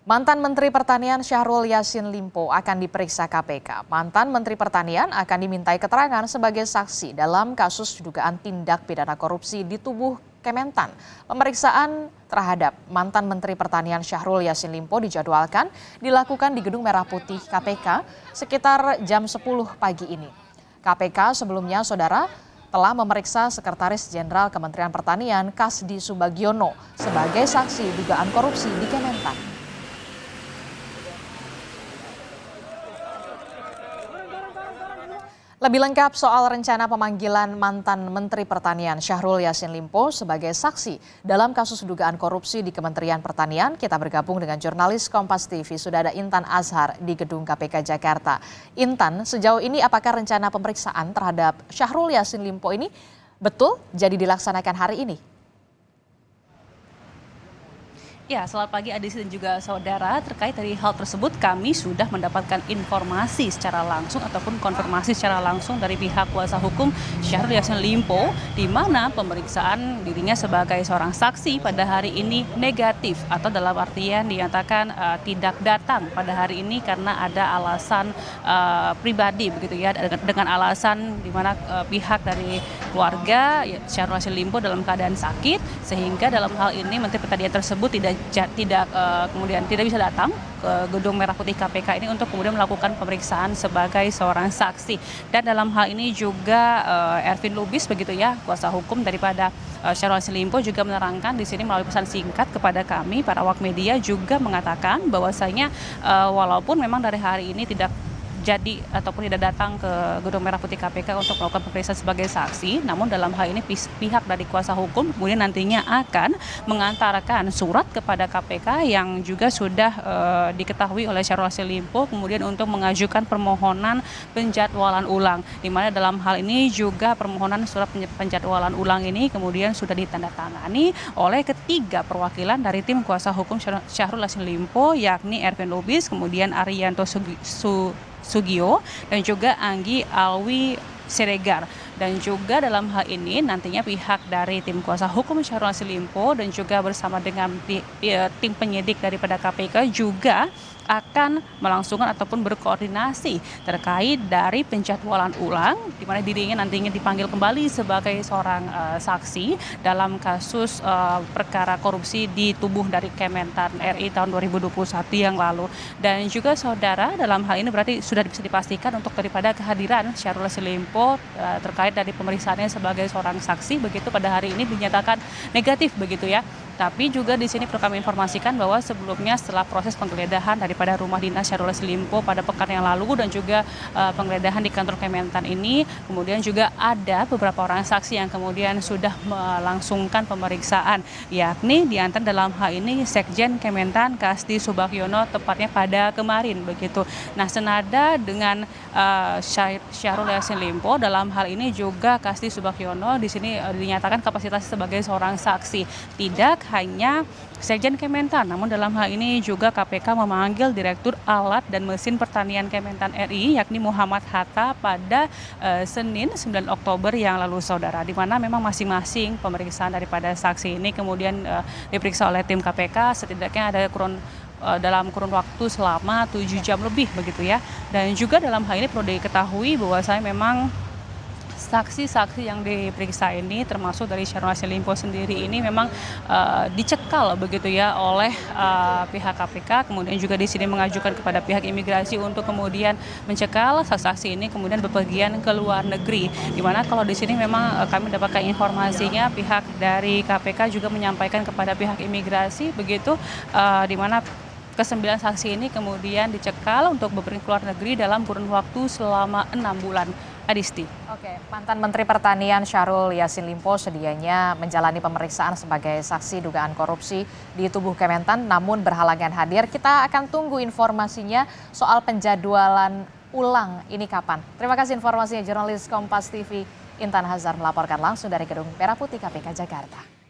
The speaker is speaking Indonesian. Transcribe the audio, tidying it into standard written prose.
Mantan Menteri Pertanian Syahrul Yassin Limpo akan diperiksa KPK. Mantan Menteri Pertanian akan dimintai keterangan sebagai saksi dalam kasus dugaan tindak pidana korupsi di tubuh Kementan. Pemeriksaan terhadap mantan Menteri Pertanian Syahrul Yassin Limpo dijadwalkan dilakukan di Gedung Merah Putih KPK sekitar jam 10 pagi ini. KPK sebelumnya, saudara, telah memeriksa Sekretaris Jenderal Kementerian Pertanian Kasdi Subagiono sebagai saksi dugaan korupsi di Kementan. Lebih lengkap soal rencana pemanggilan mantan Menteri Pertanian Syahrul Yassin Limpo sebagai saksi dalam kasus dugaan korupsi di Kementerian Pertanian, kita bergabung dengan jurnalis Kompas TV. Sudah ada Intan Azhar di Gedung KPK Jakarta. Intan, sejauh ini apakah rencana pemeriksaan terhadap Syahrul Yassin Limpo ini betul jadi dilaksanakan hari ini? Ya, selamat pagi Adisi dan juga saudara. Terkait dari hal tersebut, kami sudah mendapatkan informasi secara langsung ataupun konfirmasi secara langsung dari pihak kuasa hukum Syahrul Yassin Limpo, di mana pemeriksaan dirinya sebagai seorang saksi pada hari ini negatif, atau dalam artian dinyatakan tidak datang pada hari ini karena ada alasan pribadi, begitu ya, dengan alasan di mana pihak dari keluarga Syahrul Yassin Limpo dalam keadaan sakit, sehingga dalam hal ini Menteri Pertanian tersebut kemudian tidak bisa datang ke Gedung Merah Putih KPK ini untuk kemudian melakukan pemeriksaan sebagai seorang saksi. Dan dalam hal ini juga Ervin Lubis, begitu ya, kuasa hukum daripada Syahrul Yassin Limpo, juga menerangkan di sini melalui pesan singkat kepada kami para awak media, juga mengatakan bahwasanya walaupun memang dari hari ini tidak jadi ataupun tidak datang ke Gedung Merah Putih KPK untuk melakukan pemeriksaan sebagai saksi, namun dalam hal ini pihak dari kuasa hukum kemudian nantinya akan mengantarkan surat kepada KPK yang juga sudah diketahui oleh Syahrul Yassin Limpo, kemudian untuk mengajukan permohonan penjadwalan ulang, di mana dalam hal ini juga permohonan surat penjadwalan ulang ini kemudian sudah ditandatangani oleh ketiga perwakilan dari tim kuasa hukum Syahrul Yassin Limpo, yakni Ervin Lubis, kemudian Arianto Sugio, dan juga Anggi Alwi Siregar. Dan juga dalam hal ini nantinya pihak dari tim kuasa hukum Syahrul Yassin Limpo dan juga bersama dengan tim penyidik daripada KPK juga akan melangsungkan ataupun berkoordinasi terkait dari penjadwalan ulang, di mana dirinya nantinya dipanggil kembali sebagai seorang saksi dalam kasus perkara korupsi di tubuh dari Kementan RI tahun 2021 yang lalu. Dan juga saudara, dalam hal ini berarti sudah bisa dipastikan untuk daripada kehadiran Syahrul Yassin Limpo terkait dari pemeriksaannya sebagai seorang saksi, begitu pada hari ini dinyatakan negatif, begitu ya. Tapi juga di sini perlu kami informasikan bahwa sebelumnya setelah proses penggeledahan daripada rumah dinas Syahrul Yassin Limpo pada pekan yang lalu dan juga penggeledahan di kantor Kementan ini, kemudian juga ada beberapa orang saksi yang kemudian sudah melangsungkan pemeriksaan, yakni di antara dalam hal ini Sekjen Kementan Kasdi Subagiono, tepatnya pada kemarin, begitu. Nah, senada dengan Syahrul Yassin Limpo, dalam hal ini juga Kasdi Subagiono di sini dinyatakan kapasitas sebagai seorang saksi. Tidak hanya Sekjen Kementan, namun dalam hal ini juga KPK memanggil Direktur Alat dan Mesin Pertanian Kementan RI, yakni Muhammad Hatta, pada Senin 9 Oktober yang lalu, saudara, di mana memang masing-masing pemeriksaan daripada saksi ini kemudian diperiksa oleh tim KPK setidaknya ada dalam kurun waktu selama 7 jam lebih, begitu ya. Dan juga dalam hal ini perlu diketahui bahwa saya memang saksi-saksi yang diperiksa ini termasuk dari Syahrul Yassin Limpo sendiri ini memang dicekal, begitu ya, oleh pihak KPK, kemudian juga di sini mengajukan kepada pihak imigrasi untuk kemudian mencekal saksi-saksi ini kemudian bepergian ke luar negeri. Di mana kalau di sini memang kami mendapatkan informasinya pihak dari KPK juga menyampaikan kepada pihak imigrasi, begitu, di mana ke-9 saksi ini kemudian dicekal untuk bepergian ke luar negeri dalam kurun waktu selama 6 bulan. Adisti. Oke, mantan Menteri Pertanian Syahrul Yassin Limpo sedianya menjalani pemeriksaan sebagai saksi dugaan korupsi di tubuh Kementan, namun berhalangan hadir. Kita akan tunggu informasinya soal penjadwalan ulang ini kapan. Terima kasih informasinya, jurnalis Kompas TV Intan Azhar melaporkan langsung dari Gedung Merah Putih KPK Jakarta.